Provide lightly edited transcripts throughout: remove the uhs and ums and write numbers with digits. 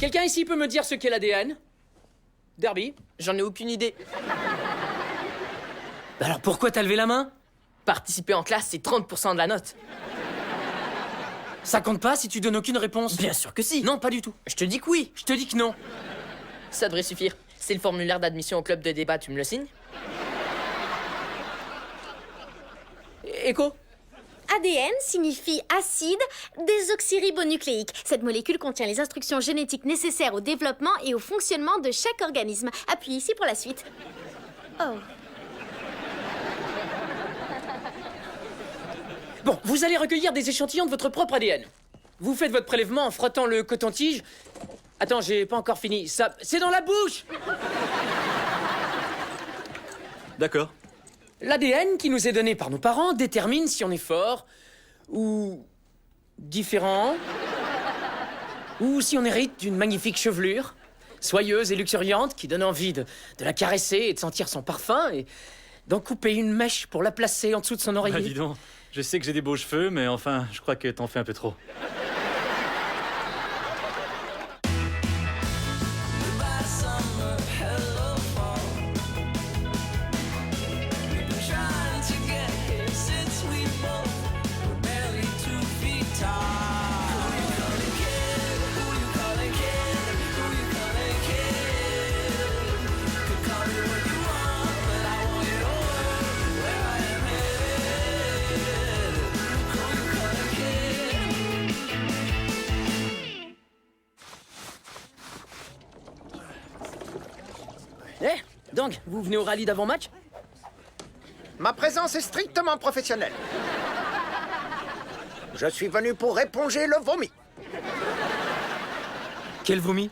Quelqu'un ici peut me dire ce qu'est l'ADN? Derby? J'en ai aucune idée. Bah alors pourquoi t'as levé la main? Participer en classe, c'est 30% de la note. Ça compte pas si tu donnes aucune réponse? Bien sûr que si. Non, pas du tout. Je te dis que oui. Je te dis que non. Ça devrait suffire. C'est le formulaire d'admission au club de débat, tu me le signes? Écho? ADN signifie acide désoxyribonucléique. Cette molécule contient les instructions génétiques nécessaires au développement et au fonctionnement de chaque organisme. Appuyez ici pour la suite. Oh. Bon, vous allez recueillir des échantillons de votre propre ADN. Vous faites votre prélèvement en frottant le coton-tige. Attends, j'ai pas encore fini. Ça, c'est dans la bouche! D'accord. L'ADN qui nous est donné par nos parents détermine si on est fort ou différent, ou si on hérite d'une magnifique chevelure, soyeuse et luxuriante qui donne envie de la caresser et de sentir son parfum et d'en couper une mèche pour la placer en dessous de son Ah, oreiller. dis donc, je sais que j'ai des beaux cheveux, mais enfin, je crois que t'en fais un peu trop. Eh, donc, vous venez au rallye d'avant-match? Ma présence est strictement professionnelle. Je suis venu pour éponger le vomi. Quel vomi?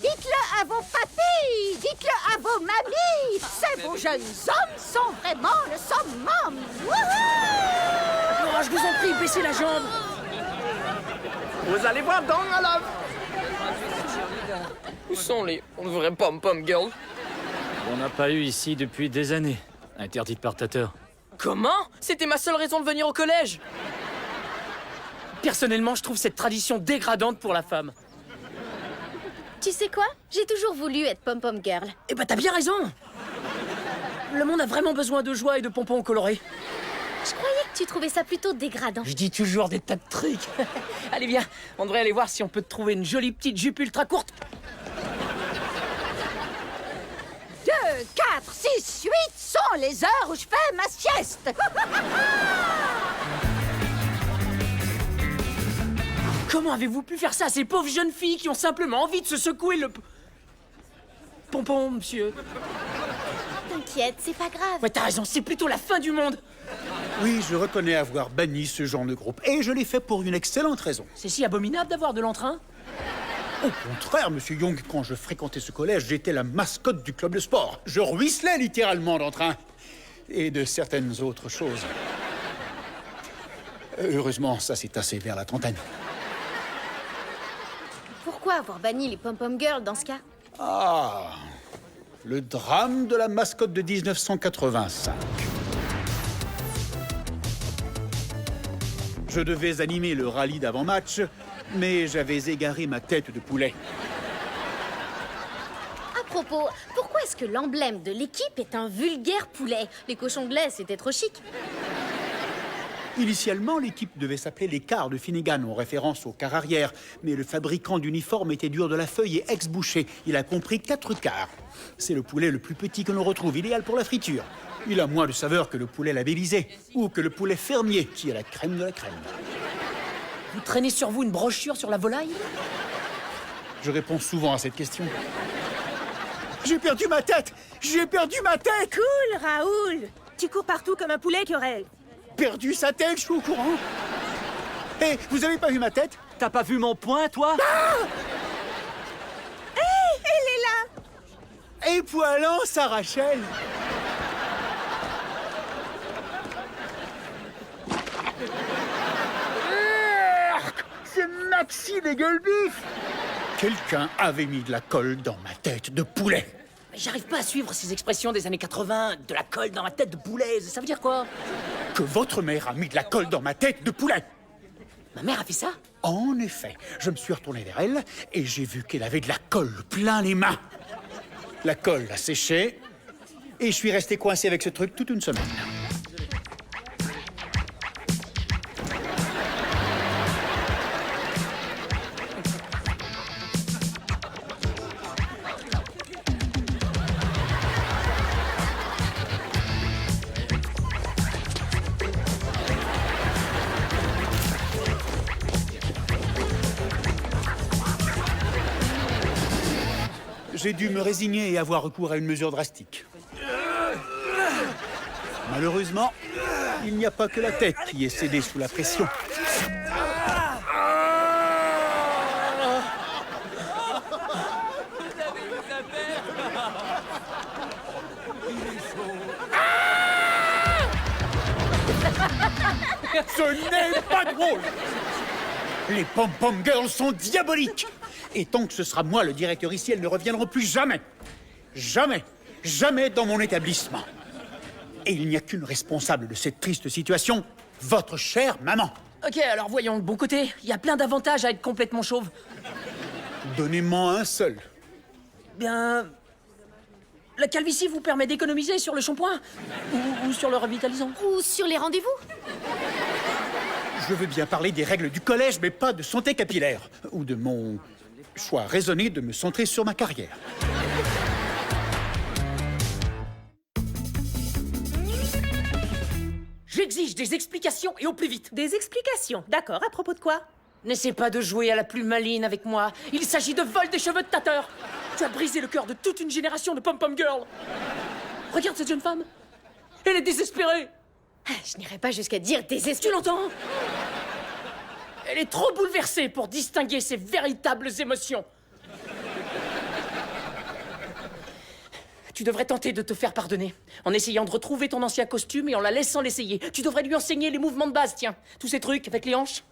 Dites-le à vos papis, dites-le à vos mamies. Ces beaux jeunes hommes sont vraiment le summum. Wouhou! Oh, je vous en prie, baissez la jambe! Vous allez voir dans la lave. Où sont les vrais pom-pom girls? On n'a pas eu ici depuis des années. Interdite par Tater. Comment? C'était ma seule raison de venir au collège. Personnellement, je trouve cette tradition dégradante pour la femme. Tu sais quoi? J'ai toujours voulu être pom-pom girl. Eh ben, t'as bien raison! Le monde a vraiment besoin de joie et de pompons colorés. Je croyais que tu trouvais ça plutôt dégradant. Je dis toujours des tas de trucs. Allez, viens, on devrait aller voir si on peut te trouver une jolie petite jupe ultra courte. 2, 4, 6, 8 sont les heures où je fais ma sieste. Comment avez-vous pu faire ça à ces pauvres jeunes filles qui ont simplement envie de se secouer le... Pompon, monsieur. T'inquiète, c'est pas grave. Ouais, t'as raison, c'est plutôt la fin du monde. Oui, je reconnais avoir banni ce genre de groupe. Et je l'ai fait pour une excellente raison. C'est si abominable d'avoir de l'entrain. Au contraire, monsieur Young, quand je fréquentais ce collège, j'étais la mascotte du club de sport. Je ruisselais littéralement d'entrain. Et de certaines autres choses. Heureusement, ça s'est tassé vers la trentaine. Pourquoi avoir banni les pom-pom girls dans ce cas? Ah, le drame de la mascotte de 1985. Je devais animer le rallye d'avant-match, mais j'avais égaré ma tête de poulet. À propos, pourquoi est-ce que l'emblème de l'équipe est un vulgaire poulet? Les cochons de lait, c'était trop chic. Initialement, l'équipe devait s'appeler les Quarts de Finnegan, en référence au quart arrière. Mais le fabricant d'uniformes était dur de la feuille et ex-bouché. Il a compris 4 quarts. C'est le poulet le plus petit que l'on retrouve, idéal pour la friture. Il a moins de saveur que le poulet labellisé, ou que le poulet fermier, qui est la crème de la crème. Vous traînez sur vous une brochure sur la volaille? Je réponds souvent à cette question. J'ai perdu ma tête! J'ai perdu ma tête! Cool, Raoul. Tu cours partout comme un poulet qui aurait... Perdu sa tête, je suis au courant. Hé, vous avez pas vu ma tête? T'as pas vu mon poing, toi? Elle est là. Et poilant, ça, Rachel! C'est Maxi les gueules-bifs! Quelqu'un avait mis de la colle dans ma tête de poulet. Mais j'arrive pas à suivre ces expressions des années 80. De la colle dans ma tête de poulet, ça veut dire quoi? Que votre mère a mis de la colle dans ma tête de poulet. Ma mère a fait ça? En effet, je me suis retourné vers elle et j'ai vu qu'elle avait de la colle plein les mains. La colle a séché et je suis resté coincé avec ce truc toute une semaine. J'ai dû me résigner et avoir recours à une mesure drastique. Malheureusement, il n'y a pas que la tête qui est cédée sous la pression. Ce n'est pas drôle! Les pom-pom girls sont diaboliques! Et tant que ce sera moi le directeur ici, elles ne reviendront plus jamais. Jamais, jamais dans mon établissement. Et il n'y a qu'une responsable de cette triste situation, votre chère maman. Ok, alors voyons le bon côté. Il y a plein d'avantages à être complètement chauve. Donnez-moi un seul. Bien... La calvitie vous permet d'économiser sur le shampoing ou sur le revitalisant. Ou sur les rendez-vous. Je veux bien parler des règles du collège, mais pas de santé capillaire. Ou de mon choix raisonné de me centrer sur ma carrière. J'exige des explications et au plus vite. Des explications, d'accord, à propos de quoi? N'essaie pas de jouer à la plus maline avec moi. Il s'agit de vol des cheveux de Tater. Tu as brisé le cœur de toute une génération de pom-pom girls. Regarde cette jeune femme. Elle est désespérée. Ah, je n'irai pas jusqu'à dire désespérée. Tu l'entends? Elle est trop bouleversée pour distinguer ses véritables émotions. Tu devrais tenter de te faire pardonner, en essayant de retrouver ton ancien costume et en la laissant l'essayer. Tu devrais lui enseigner les mouvements de base, tiens. Tous ces trucs avec les hanches.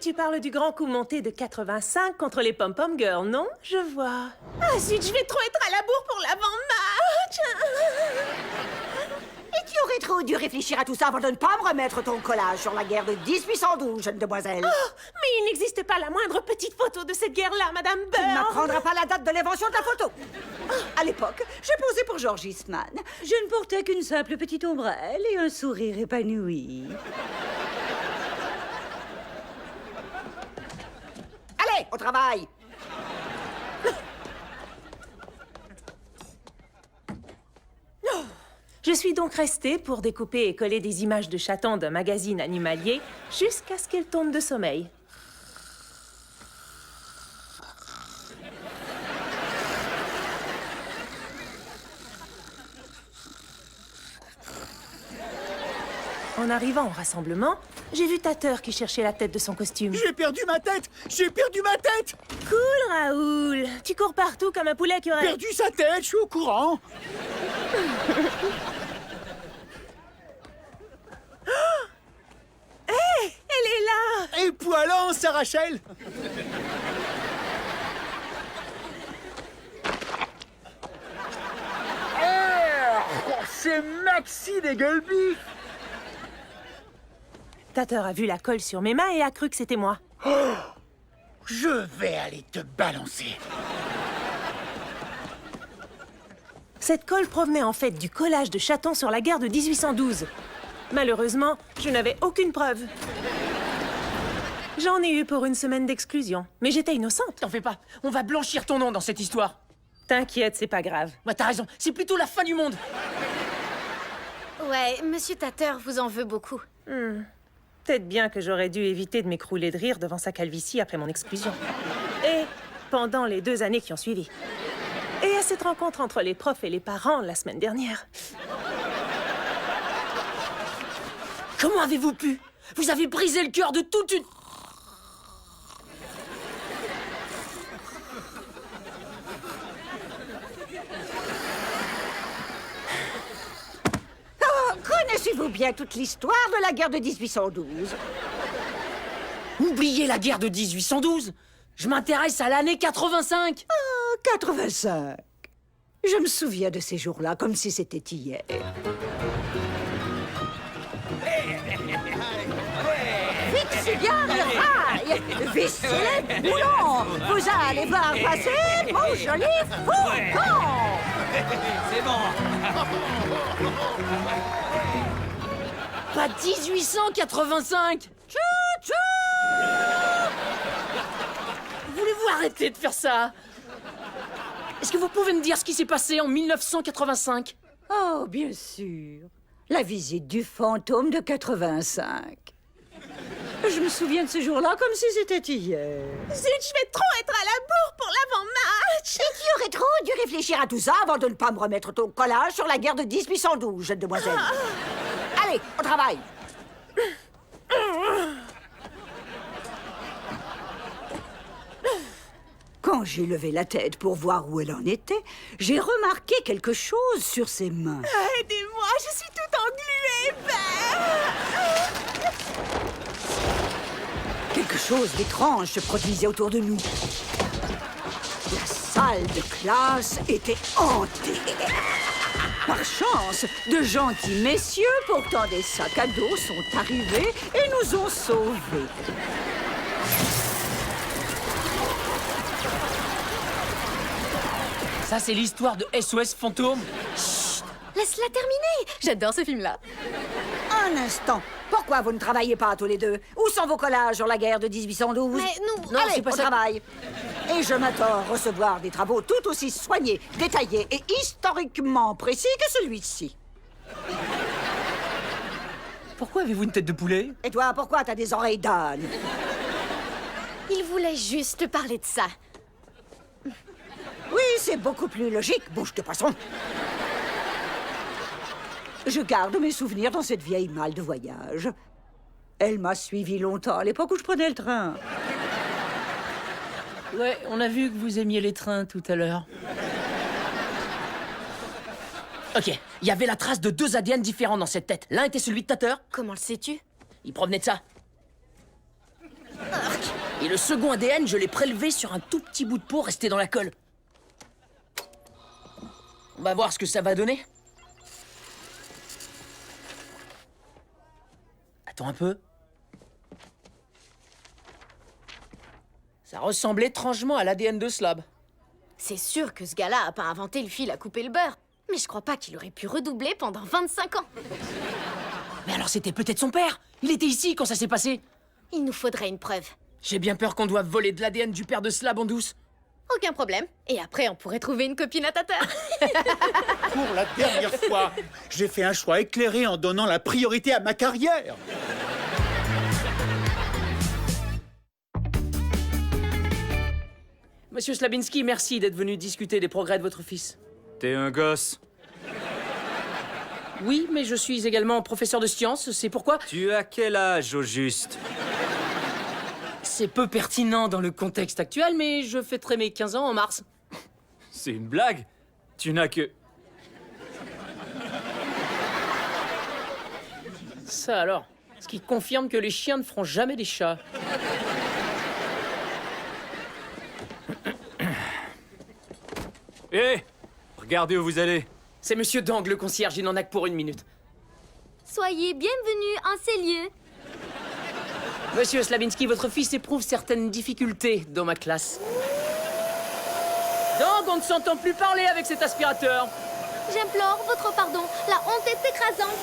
Tu parles du grand coup monté de 85 contre les pom-pom girls, non? Je vois. Ah zut, je vais trop être à la bourre pour l'avant-match. Et tu aurais trop dû réfléchir à tout ça avant de ne pas me remettre ton collage sur la guerre de 1812, jeune demoiselle. Oh, mais il n'existe pas la moindre petite photo de cette guerre-là, Madame Tu ne Burr. m'apprendras pas la date de l'invention de la photo. À l'époque, j'ai posé pour George Eastman. Je ne portais qu'une simple petite ombrelle et un sourire épanoui. Allez, au travail! Je suis donc restée pour découper et coller des images de chatons d'un magazine animalier jusqu'à ce qu'elle tombe de sommeil. En arrivant au rassemblement, j'ai vu Tater qui cherchait la tête de son costume. J'ai perdu ma tête! J'ai perdu ma tête! Cool, Raoul! Tu cours partout comme un poulet qui aurait... Perdu sa tête, je suis au courant! Hé! Elle est là! Et poilant, ça, Rachel! C'est Maxi des Gueulby! Tater a vu la colle sur mes mains et a cru que c'était moi. Oh, je vais aller te balancer. Cette colle provenait en fait du collage de chatons sur la guerre de 1812. Malheureusement, je n'avais aucune preuve. J'en ai eu pour une semaine d'exclusion, mais j'étais innocente. T'en fais pas, on va blanchir ton nom dans cette histoire. T'inquiète, c'est pas grave. Ouais, t'as raison, c'est plutôt la fin du monde. Ouais, Monsieur Tater vous en veut beaucoup. Peut-être bien que j'aurais dû éviter de m'écrouler de rire devant sa calvitie après mon exclusion. Et pendant les 2 années qui ont suivi. Et à cette rencontre entre les profs et les parents la semaine dernière. Comment avez-vous pu? Vous avez brisé le cœur de toute une... Rappelez-vous bien toute l'histoire de la guerre de 1812. Oubliez la guerre de 1812. Je m'intéresse à l'année 85. 85. Je me souviens de ces jours-là comme si c'était hier. Fixez bien le rail, vissez les boulons. Vous allez voir passer mon joli fourgon. Pas 1885. Tchou-tchou. Voulez-vous arrêter de faire ça? Est-ce que vous pouvez me dire ce qui s'est passé en 1985? Oh, bien sûr. La visite du fantôme de 85. Je me souviens de ce jour-là comme si c'était hier. Zut, je vais trop être à la bourre pour l'avant-match. Et tu aurais trop dû réfléchir à tout ça avant de ne pas me remettre ton collage sur la guerre de 1812, jeune demoiselle. Allez, au travail. Quand j'ai levé la tête pour voir où elle en était, j'ai remarqué quelque chose sur ses mains. Aidez-moi, je suis toute engluée, Quelque chose d'étrange se produisait autour de nous. La salle de classe était hantée. Par chance, de gentils messieurs portant des sacs à dos sont arrivés et nous ont sauvés. Ça, c'est l'histoire de SOS Fantôme. Laisse-la terminer. J'adore ce film-là. Un instant. Pourquoi vous ne travaillez pas tous les deux? Où sont vos collages sur la guerre de 1812? Mais nous... Non, Allez, c'est pas au ça. travail. Et je m'attends à recevoir des travaux tout aussi soignés, détaillés et historiquement précis que celui-ci. Pourquoi avez-vous une tête de poulet? Et toi, pourquoi t'as des oreilles d'âne? Il voulait juste parler de ça. Oui, c'est beaucoup plus logique, bouche de poisson. Je garde mes souvenirs dans cette vieille malle de voyage. Elle m'a suivi longtemps, à l'époque où je prenais le train. Ouais, on a vu que vous aimiez les trains tout à l'heure. Ok, il y avait la trace de 2 ADN différents dans cette tête. L'un était celui de Tater. Comment le sais-tu? Il provenait de ça. Et le second ADN, je l'ai prélevé sur un tout petit bout de peau resté dans la colle. On va voir ce que ça va donner. Attends un peu. Ça ressemble étrangement à l'ADN de Slab. C'est sûr que ce gars-là a pas inventé le fil à couper le beurre. Mais je crois pas qu'il aurait pu redoubler pendant 25 ans. Mais alors c'était peut-être son père. Il était ici quand ça s'est passé. Il nous faudrait une preuve. J'ai bien peur qu'on doive voler de l'ADN du père de Slab en douce. Aucun problème. Et après, on pourrait trouver une copine à Tater. Pour la dernière fois, j'ai fait un choix éclairé en donnant la priorité à ma carrière. Monsieur Slabinski, merci d'être venu discuter des progrès de votre fils. T'es un gosse. Oui, mais je suis également professeur de sciences, c'est pourquoi Tu as quel âge au juste? c'est peu pertinent dans le contexte actuel, mais je fêterai mes 15 ans en mars. C'est une blague? Tu n'as que... Ça alors, ce qui confirme que les chiens ne feront jamais des chats. Hé! Regardez où vous allez. C'est Monsieur Dang, le concierge, il n'en a que pour 1 minute. Soyez bienvenus en ces lieux. Monsieur Slabinski, votre fils éprouve certaines difficultés dans ma classe. Dang, on ne s'entend plus parler avec cet aspirateur. J'implore votre pardon. La honte est écrasante.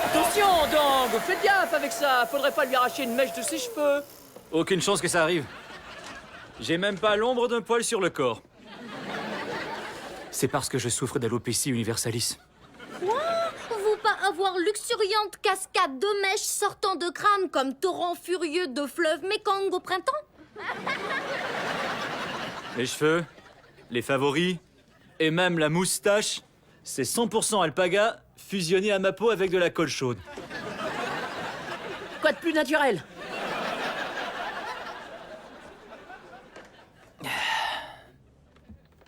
Attention, Dang, faites gaffe avec ça. Faudrait pas lui arracher une mèche de ses cheveux. Aucune chance que ça arrive. J'ai même pas l'ombre d'un poil sur le corps. C'est parce que je souffre d'alopécie universalis. Vous pas avoir luxuriante cascade de mèches sortant de crâne comme torrent furieux de fleuve Mekong au printemps? Les cheveux, les favoris, et même la moustache, c'est 100% alpaga fusionné à ma peau avec de la colle chaude. Quoi de plus naturel?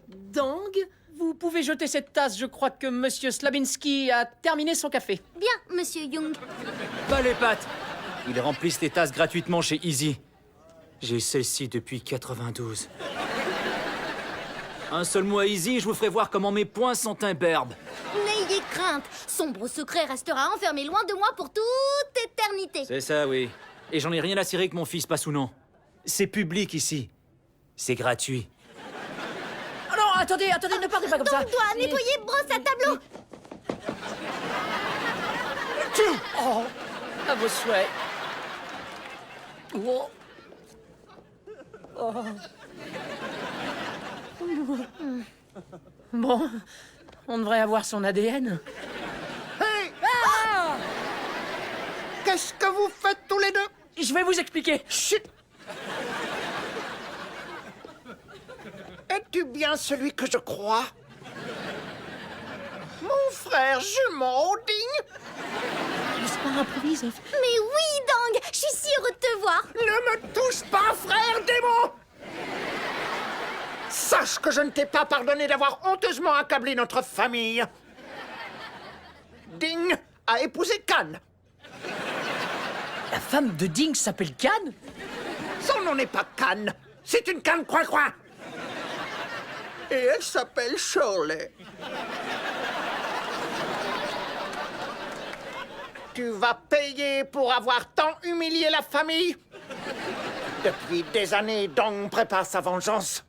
Dang, vous pouvez pouvez jeter cette tasse. Je crois que Monsieur Slabinski a terminé son café. Bien, monsieur Young. Pas les pattes. Ils remplissent les tasses gratuitement chez Easy. J'ai celle-ci depuis 92. Un seul mot à Easy, je vous ferai voir comment mes poings sont imberbes. N'ayez crainte, son beau secret restera enfermé loin de moi pour toute éternité. C'est ça, oui. Et j'en ai rien à cirer que mon fils passe ou non. C'est public ici. C'est gratuit. Oh non, attendez, ne partez pas comme ça. Doigt, nettoyer, brosse à tableau. Oh, à vos souhaits. Oh. Oh. Bon, on devrait avoir son ADN. Hey! Qu'est-ce que vous faites tous les deux? Je vais vous expliquer. Chut! Es-tu bien celui que je crois? Mon frère jumeau, Ding? Mais oui, Dang, je suis si heureux de te voir. Ne me touche pas, frère démon! Sache que je ne t'ai pas pardonné d'avoir honteusement accablé notre famille. Ding a épousé Kan. La femme de Ding s'appelle Kan? Son nom n'est pas Kan, c'est une canne coin-coin. Et elle s'appelle Shirley. Tu vas payer pour avoir tant humilié la famille? Depuis des années, Dong prépare sa vengeance.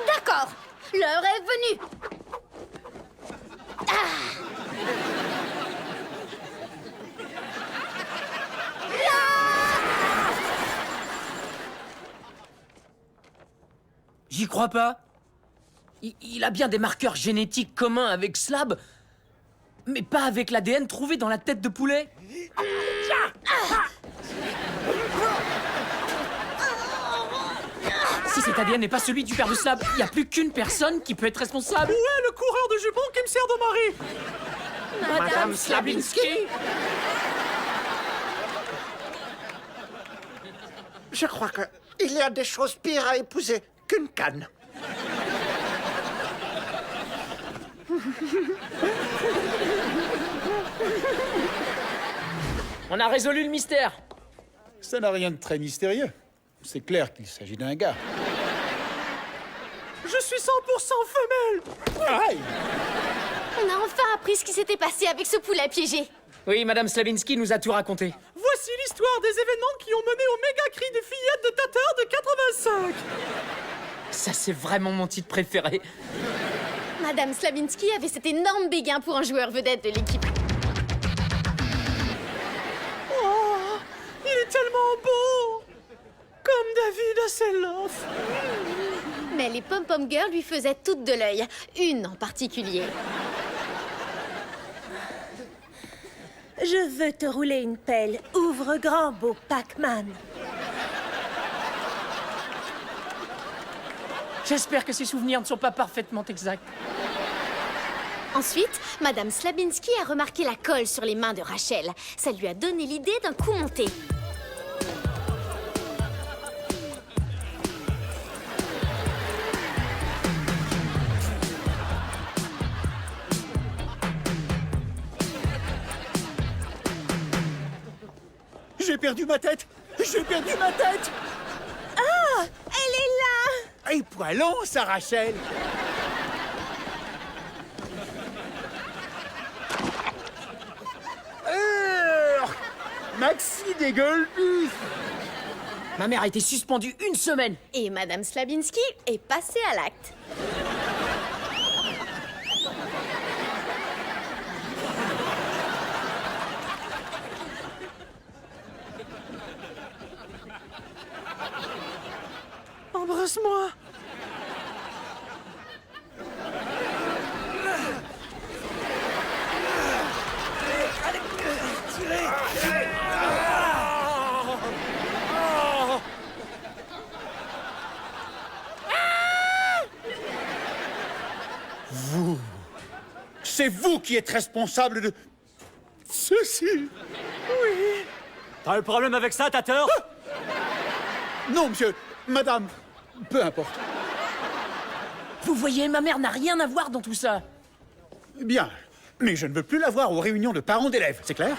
D'accord, l'heure est venue. J'y crois pas. Il a bien des marqueurs génétiques communs avec Slab, mais pas avec l'ADN trouvé dans la tête de poulet. Si cet ADN n'est pas celui du père de Slab, il n'y a plus qu'une personne qui peut être responsable. Ouais, le coureur de jupons qui me sert de mari. Madame Slabinski? Je crois que il y a des choses pires à épouser qu'une canne. On a résolu le mystère. Ça n'a rien de très mystérieux. C'est clair qu'il s'agit d'un gars. Je suis 100% femelle. Aïe! On a enfin appris ce qui s'était passé avec ce poulet piégé. Oui, Madame Slabinski nous a tout raconté. Voici l'histoire des événements qui ont mené au méga cri des fillettes de Tatar de 85. Ça, c'est vraiment mon titre préféré. Madame Slabinski avait cet énorme béguin pour un joueur vedette de l'équipe. Oh, il est tellement beau. Comme David Hasselhoff. Mais les pom-pom girls lui faisaient toutes de l'œil. Une en particulier. Je veux te rouler une pelle. Ouvre grand, beau Pac-Man. J'espère que ces souvenirs ne sont pas parfaitement exacts. Ensuite, Madame Slabinski a remarqué la colle sur les mains de Rachel. Ça lui a donné l'idée d'un coup monté. J'ai perdu ma tête! J'ai perdu ma tête! Ah, elle est là. Et poilant, ça, Rachel! Maxi dégueule plus! Ma mère a été suspendue 1 semaine. Et Madame Slabinski est passée à l'acte. Embrasse-moi. Vous! C'est vous qui êtes responsable de ceci! T'as un problème avec ça, Tater? Non, monsieur, madame, peu importe. Vous voyez, ma mère n'a rien à voir dans tout ça. Bien, mais je ne veux plus la voir aux réunions de parents d'élèves, c'est clair?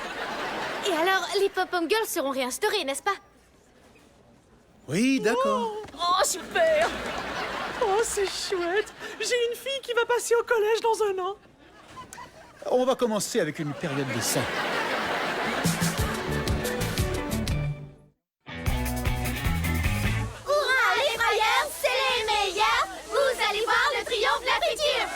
Et alors, les Pop-Pom Girls seront réinstaurées, n'est-ce pas? Oui, d'accord. Oh, super! Oh, c'est chouette! J'ai une fille qui va passer au collège dans un an. On va commencer avec une période d'essai. Hurrah, les frayeurs, c'est les meilleurs! Vous allez voir le triomphe de la friture!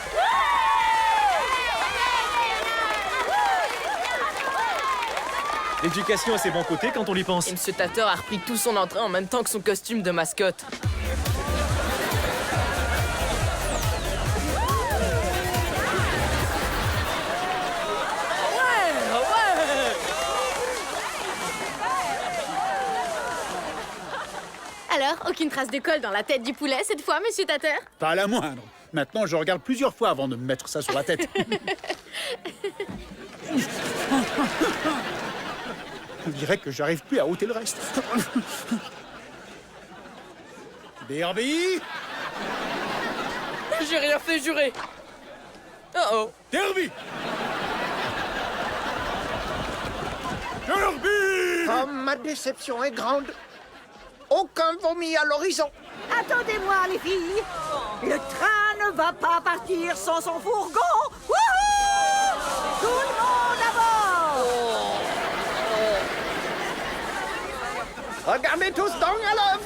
L'éducation a ses bons côtés quand on y pense. Et Monsieur Tatter a repris tout son entrain en même temps que son costume de mascotte. Alors, aucune trace de colle dans la tête du poulet cette fois, Monsieur Tatter? Pas la moindre. Maintenant, je regarde plusieurs fois avant de me mettre ça sur la tête. On dirait que j'arrive plus à ôter le reste. Derby! J'ai rien fait, juré. Oh. Derby! Derby! Oh, ma déception est grande. Aucun vomi à l'horizon. Attendez-moi, les filles. Le train ne va pas partir sans son fourgon. Wouhou! Tout le monde à bord! Regardez tous donc à l'œuvre.